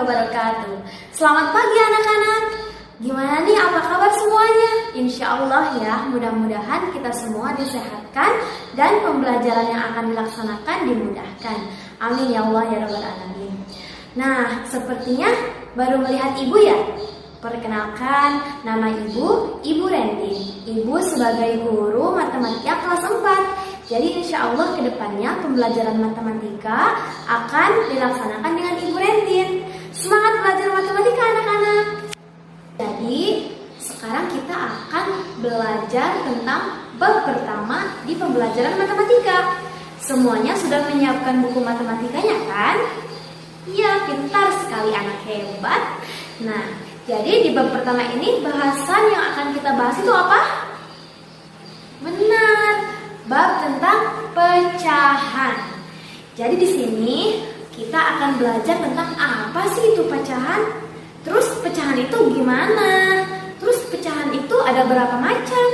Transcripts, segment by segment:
wabarakatuh. Selamat pagi anak-anak. Gimana nih, apa kabar semuanya? Insya Allah ya, mudah-mudahan kita semua disehatkan dan pembelajaran yang akan dilaksanakan dimudahkan. Amin ya Allah ya Rabbal Alamin. Nah, sepertinya baru melihat ibu ya. Perkenalkan, nama Ibu Rendin. Ibu sebagai guru matematika kelas 4. Jadi insya Allah kedepannya pembelajaran matematika akan dilaksanakan dengan Ibu Rendin. Semangat belajar matematika anak-anak. Jadi sekarang kita akan belajar tentang bab pertama di pembelajaran matematika. Semuanya sudah menyiapkan buku matematikanya kan? Iya, pintar sekali, anak hebat. Nah, jadi di bab pertama ini bahasan yang akan kita bahas itu apa? Benar, bab tentang pecahan. Jadi di sini kita akan belajar tentang apa sih itu pecahan? Terus pecahan itu gimana? Terus pecahan itu ada berapa macam?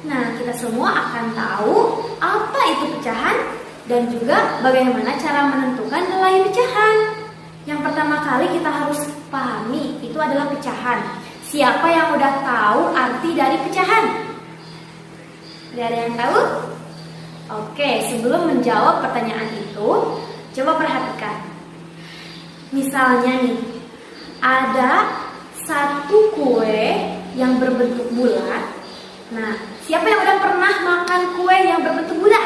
Nah, kita semua akan tahu apa itu pecahan dan juga bagaimana cara menentukan nilai pecahan. Yang pertama kali kita harus pahami itu adalah pecahan. Siapa yang udah tahu arti dari pecahan? Ada yang tahu? Oke, sebelum menjawab pertanyaan itu, coba perhatikan. Misalnya nih, ada satu kue yang berbentuk bulat. Nah, siapa yang udah pernah makan kue yang berbentuk bulat?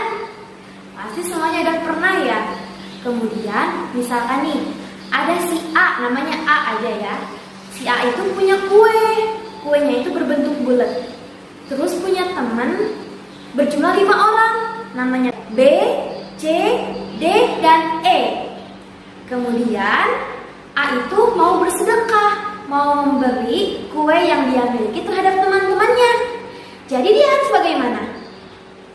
Pasti semuanya udah pernah ya. Kemudian, misalkan nih, ada si A, namanya A aja ya. Si A itu punya kue. Kuenya itu berbentuk bulat. Terus punya teman berjumlah 5 orang. Namanya B, C, D, dan E. Kemudian A itu mau bersedekah, mau memberi kue yang dia miliki terhadap teman-temannya. Jadi dia harus bagaimana?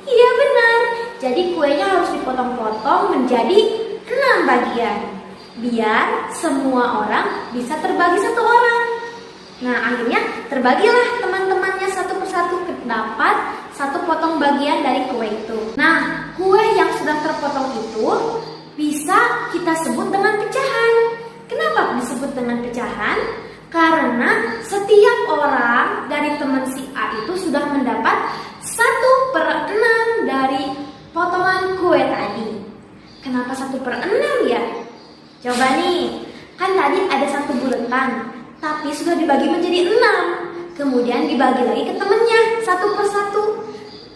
Iya benar. Jadi kuenya harus dipotong-potong menjadi 6 bagian, biar semua orang bisa terbagi 1 orang. Nah, akhirnya terbagilah teman-temannya satu persatu, dapat 1 potong bagian dari kue itu. Nah, kue yang sudah terpotong itu bisa kita sebut dengan pecahan. Kenapa disebut dengan pecahan? Karena setiap orang dari teman si A itu sudah mendapat 1/6 dari potongan kue tadi. Kenapa 1/6 ya? Coba nih, kan tadi ada 1 buletan, tapi sudah dibagi menjadi 6. Kemudian dibagi lagi ke temennya 1 persatu.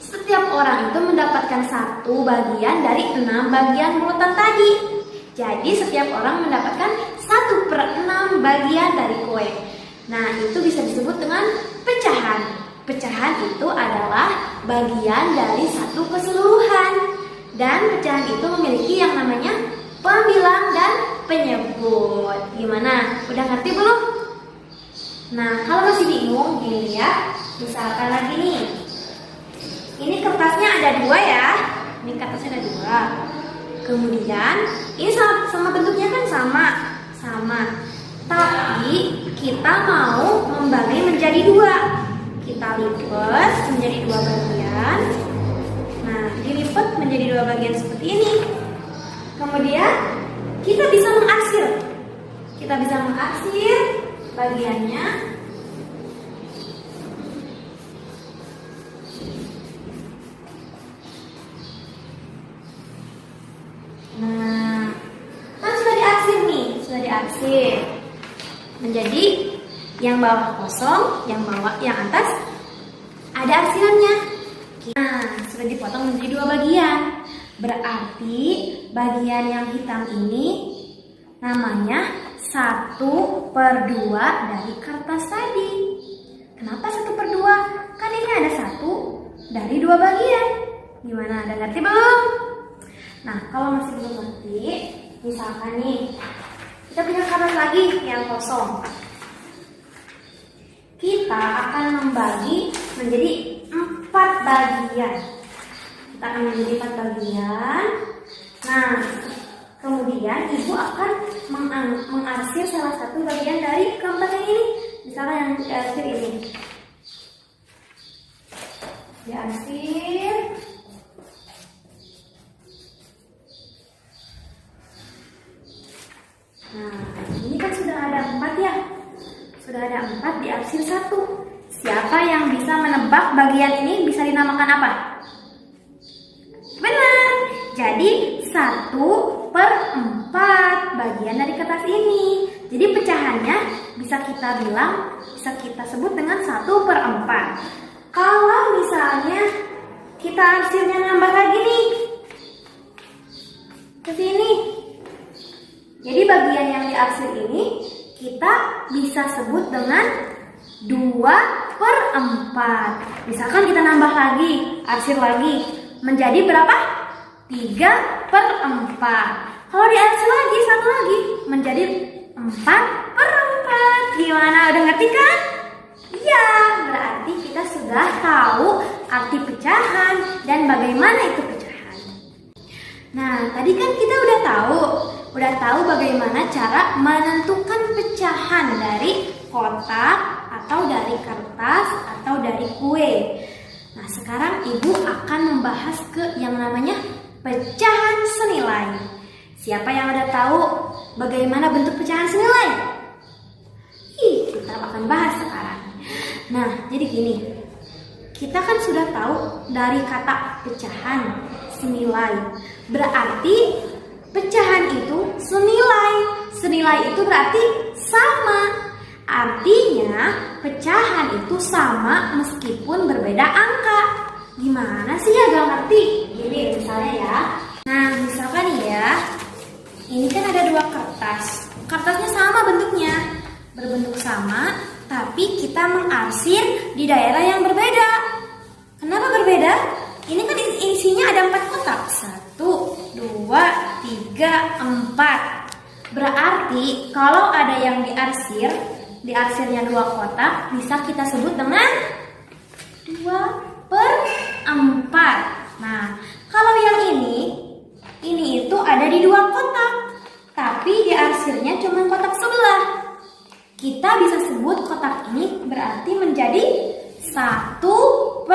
Setiap orang itu mendapatkan 1 bagian dari 6 bagian buletan tadi. Jadi setiap orang mendapatkan 1/6 bagian dari kue. Nah, itu bisa disebut dengan pecahan. Pecahan itu adalah bagian dari 1 keseluruhan. Dan pecahan itu memiliki yang namanya pembilang dan penyebut. Gimana? Udah ngerti belum? Nah, kalau masih bingung, gini ya. Misalkan lagi nih. Ini kertasnya ada 2 ya. Ini kertasnya ada 2. Kemudian, ini sama bentuknya kan sama. Tapi kita mau membagi menjadi 2. Kita lipat menjadi 2 bagian. Nah, dilipat menjadi 2 bagian seperti ini. Kemudian kita bisa mengarsir. Bagiannya. Nah, kan sudah diarsir menjadi yang bawah kosong, yang atas ada arsirannya. Nah, sudah dipotong menjadi 2 bagian. Berarti bagian yang hitam ini namanya 1/2 dari kertas tadi. Kenapa 1/2? Kan ini ada 1 dari 2 bagian. Gimana? Ada ngerti belum? Nah, kalau masih belum ngerti, misalkan nih, kita punya kertas lagi yang kosong. Kita akan membagi menjadi 4 bagian. Nah, kemudian ibu akan mengarsir salah satu bagian dari keempat yang ini. Misalnya yang diarsir ini. Diarsir. Nah, ini kan sudah ada diarsir 1. Siapa yang bisa menebak bagian ini bisa dinamakan apa? Benar, jadi 1/4 bagian dari kertas ini. Jadi pecahannya bisa kita sebut dengan 1/4. Kalau misalnya kita arsirnya nambah lagi nih ke sini, jadi bagian yang diarsir ini kita bisa sebut dengan 2/4. Misalkan kita nambah lagi, arsir lagi, menjadi berapa? 3/4. Kalau diarsir lagi, satu lagi, menjadi 4/4. Gimana? Udah ngerti kan? Ya, berarti kita sudah tahu arti pecahan dan bagaimana itu pecahan. Nah, tadi kan kita udah tahu bagaimana cara menentukan pecahan dari kotak atau dari kertas atau dari kue. Nah, sekarang Ibu akan membahas ke yang namanya pecahan senilai. Siapa yang udah tahu bagaimana bentuk pecahan senilai? Kita akan bahas sekarang. Nah, jadi gini. Kita kan sudah tahu dari kata pecahan senilai. Berarti pecahan itu senilai. Senilai itu berarti sama. Artinya pecahan itu sama meskipun berbeda angka. Gimana sih ya, gak ngerti? Jadi misalnya ya. Nah, misalkan ya, ini kan ada 2 kertas. Kertasnya sama bentuknya, berbentuk sama, tapi kita mengarsir di daerah yang berbeda. Kenapa berbeda? Ini kan isinya ada 4 kotak. 1, 2, 3, 4. Berarti kalau ada yang diarsirnya 2 kotak, bisa kita sebut dengan 2/4. Nah, kalau yang ini itu ada di 2 kotak, tapi diarsirnya cuma kotak sebelah. Kita bisa sebut kotak ini berarti menjadi 1/2.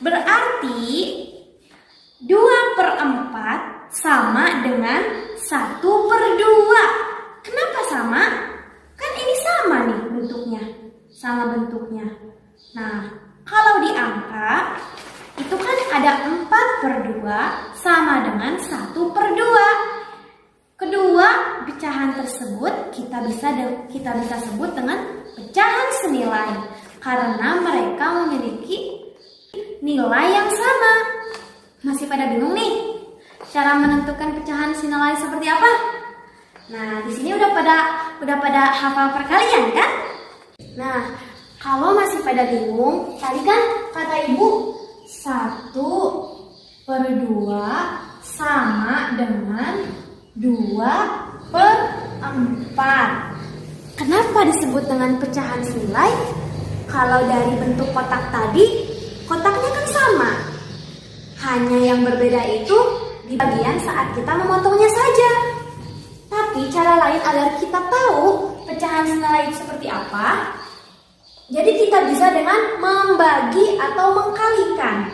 Berarti 2/4 sama dengan 1/2. Kenapa sama? Kan ini sama nih bentuknya. Sama bentuknya. Nah, kalau di angka itu kan ada 4/2 sama dengan 1/2. Kedua pecahan tersebut kita bisa sebut dengan pecahan senilai karena mereka memiliki nilai yang sama. Masih pada bingung nih? Cara menentukan pecahan senilai seperti apa? Nah, di sini udah pada hafal perkalian kan? Nah, kalau masih pada bingung, tadi kan kata Ibu 1/2 sama dengan 2/4. Kenapa disebut dengan pecahan senilai? Kalau dari bentuk kotak tadi, kotaknya kan sama. Hanya yang berbeda itu di bagian saat kita memotongnya saja. Tapi cara lain agar kita tahu pecahan senilai itu seperti apa, jadi kita bisa dengan membagi atau mengkalikan.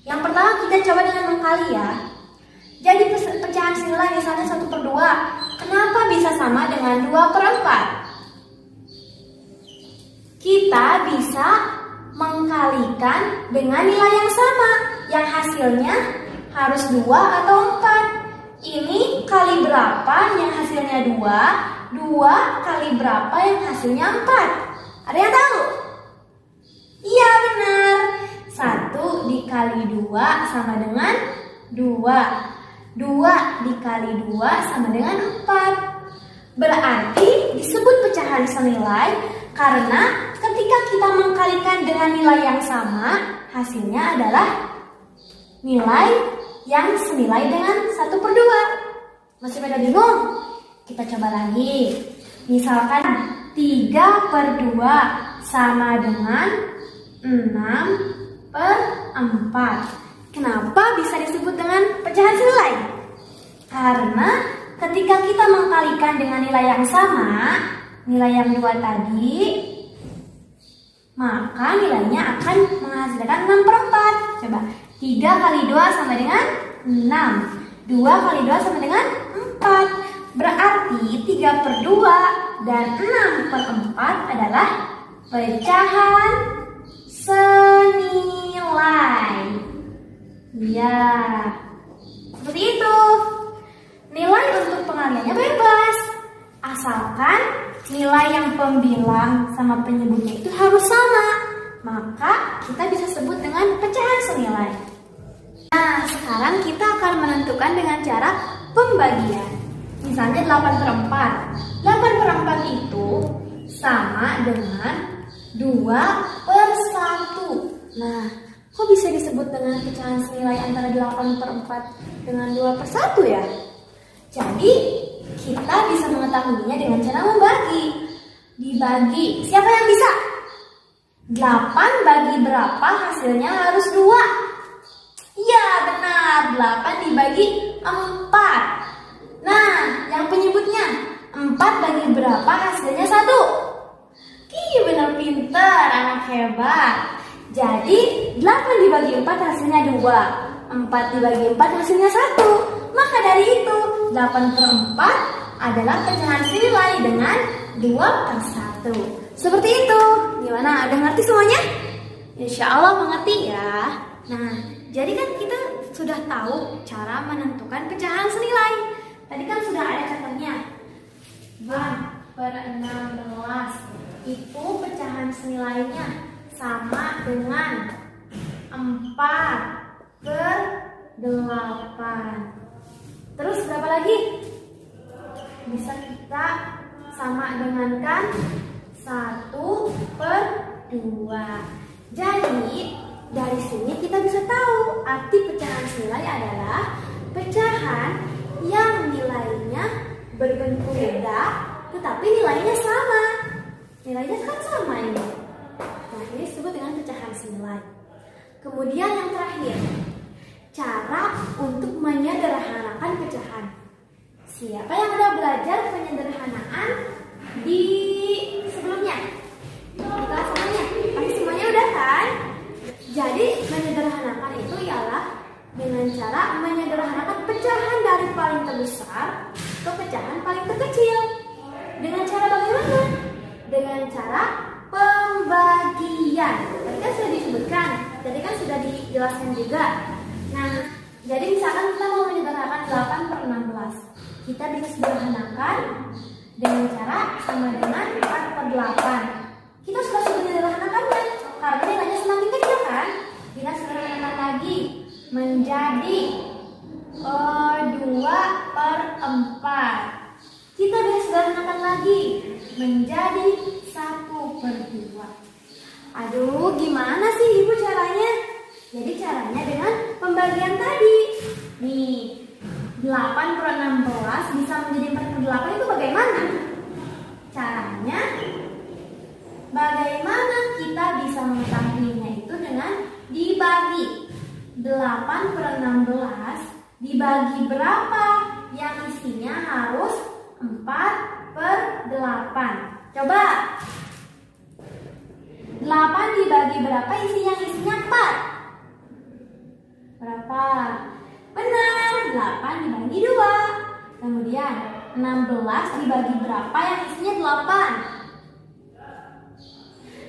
Yang pertama kita coba dengan mengkali ya. Jadi pecahan senilai misalnya 1/2. Kenapa bisa sama dengan 2/4? Kita bisa mengkalikan dengan nilai yang sama, yang hasilnya harus 2 atau 4. Ini kali berapa yang hasilnya 2? 2 kali berapa yang hasilnya 4? Ada yang tahu? Iya benar. 1 dikali 2 sama dengan 2. 2 dikali 2 sama dengan 4. Berarti disebut pecahan senilai karena ketika kita mengkalikan dengan nilai yang sama, hasilnya adalah nilai yang senilai dengan 1/2. Masih pada bingung? Kita coba lagi. Misalkan 3/2 sama dengan 6/4. Kenapa bisa disebut dengan pecahan senilai? Karena ketika kita mengkalikan dengan nilai yang sama, nilai yang 2 tadi, maka nilainya akan menghasilkan 6/4. Coba, 3 kali 2 sama dengan 6. 2 kali 2 sama dengan 4. Berarti 3/2 dan 6/4 adalah pecahan senilai. Ya, seperti itu. Nilai untuk pengaliannya bebas, asalkan nilai yang pembilang sama penyebutnya itu harus sama, maka kita bisa sebut dengan pecahan senilai. Nah, sekarang kita akan menentukan dengan cara pembagian. Misalnya 8/4. 8/4 itu sama dengan 2/1. Nah, kok bisa disebut dengan pecahan senilai antara 8/4 dengan 2/1 ya? Jadi, kita bisa mengetahuinya dengan cara membagi. Dibagi, siapa yang bisa? 8 bagi berapa hasilnya harus 2? Iya, benar, 8 dibagi 4. Nah, yang penyebutnya 4 bagi berapa hasilnya 1? Benar, pintar, anak hebat. Jadi 8 dibagi 4 hasilnya 2, 4 dibagi 4 hasilnya 1. Maka dari itu 8/4 adalah pecahan senilai dengan 2/1. Seperti itu. Gimana? Udah ngerti semuanya? Insya Allah mengerti ya. Nah, jadi kan kita sudah tahu cara menentukan pecahan senilai. Tadi kan sudah ada contohnya. 1/16 itu pecahan senilainya sama dengan 4/8. Terus berapa lagi? Bisa kita sama dengankan 1/2. Jadi dari sini kita bisa tahu arti pecahan senilai adalah pecahan yang nilainya berbentuk beda tetapi nilainya sama. Nilainya kan sama ini. Nah, ini disebut dengan pecahan senilai. Kemudian yang terakhir, cara untuk menyederhanakan pecahan. Siapa yang udah belajar penyederhanaan di sebelumnya? Di kelas sebelumnya? Pasti semuanya udah kan? Jadi menyederhanakan itu ialah dengan cara menyederhanakan pecahan dari paling terbesar ke pecahan paling terkecil. Dengan cara bagaimana? Dengan cara pembagian. Tadi kan sudah disebutkan, tadi kan sudah dijelaskan juga. Nah, jadi misalkan kita mau menyederhanakan 8/16, kita bisa sederhanakan dengan cara sama dengan 4/8. Kita sudah menyederhanakannya karena nilainya semakin kecil kan? Kita sederhanakan lagi menjadi 2/4. Kita bisa sederhanakan lagi menjadi 1/2. Aduh, gimana sih Ibu caranya? Jadi caranya dengan pembagian tadi. Nih, 8/16 bisa menjadi 4/8 itu bagaimana? Caranya, bagaimana kita bisa mengetahuinya itu dengan dibagi. 8/16 dibagi berapa yang isinya harus 4/8. Coba. 8 dibagi berapa yang isinya 4? Berapa? Benar, 8 dibagi 2. Kemudian 16 dibagi berapa yang isinya 8?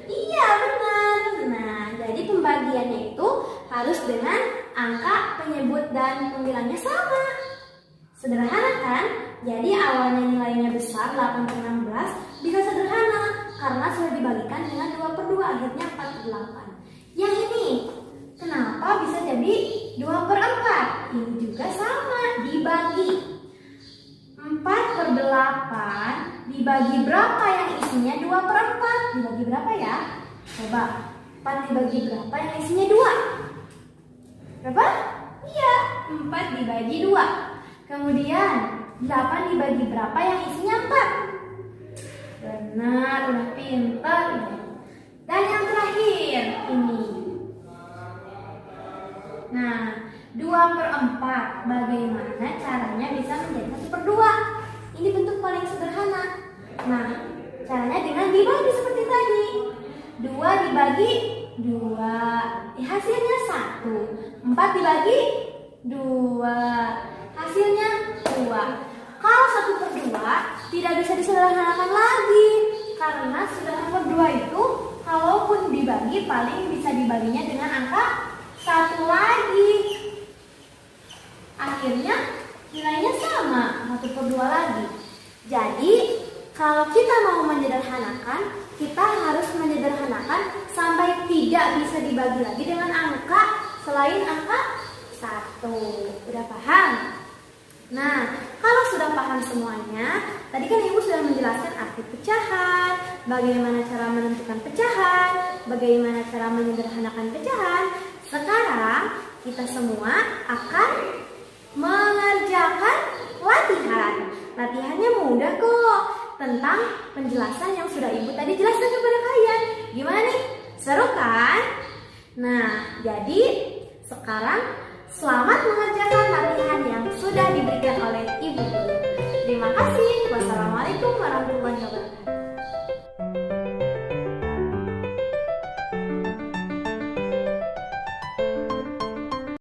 Iya, benar. Nah, jadi pembagiannya itu harus dengan angka penyebut dan pembilangnya sama. Sederhana kan? Jadi awalnya nilainya besar 8/16 bisa sederhana karena sudah dibagikan dengan 2/2, akhirnya 4/8. Yang ini kenapa bisa jadi 2/4? Ini juga sama, dibagi 4/8 dibagi berapa yang isinya 2/4? Dibagi berapa ya? Coba, 4 dibagi berapa yang isinya 2? Berapa? Iya, 4 dibagi 2. Kemudian 8 dibagi berapa yang isinya 4? Benar, udah pintar. Dan yang terakhir ini. Nah, 2/4 bagaimana caranya bisa menjadi 1/2? Ini bentuk paling sederhana. Nah, caranya dengan dibagi seperti tadi. 2 dibagi 2, hasilnya 1. 4 dibagi 2, hasilnya 2. kalau 1/2 tidak bisa disederhanakan lagi. Karena sudah nomor 2 itu kalaupun dibagi paling bisa dibaginya dengan angka 1 lagi. Akhirnya nilainya sama, 1/2 lagi. Jadi kalau kita mau menyederhanakan, kita harus menyederhanakan sampai tidak bisa dibagi lagi dengan angka selain angka 1. Udah paham? Nah, kalau sudah paham semuanya, tadi kan Ibu sudah menjelaskan arti pecahan, bagaimana cara menentukan pecahan, bagaimana cara menyederhanakan pecahan. Sekarang kita semua akan mengerjakan latihan. Latihannya mudah kok, tentang penjelasan yang sudah Ibu tadi jelaskan kepada kalian. Gimana nih? Seru kan? Nah, jadi sekarang selamat mengerjakan latihan yang sudah diberikan oleh Ibu. Terima kasih. Wassalamualaikum warahmatullahi wabarakatuh.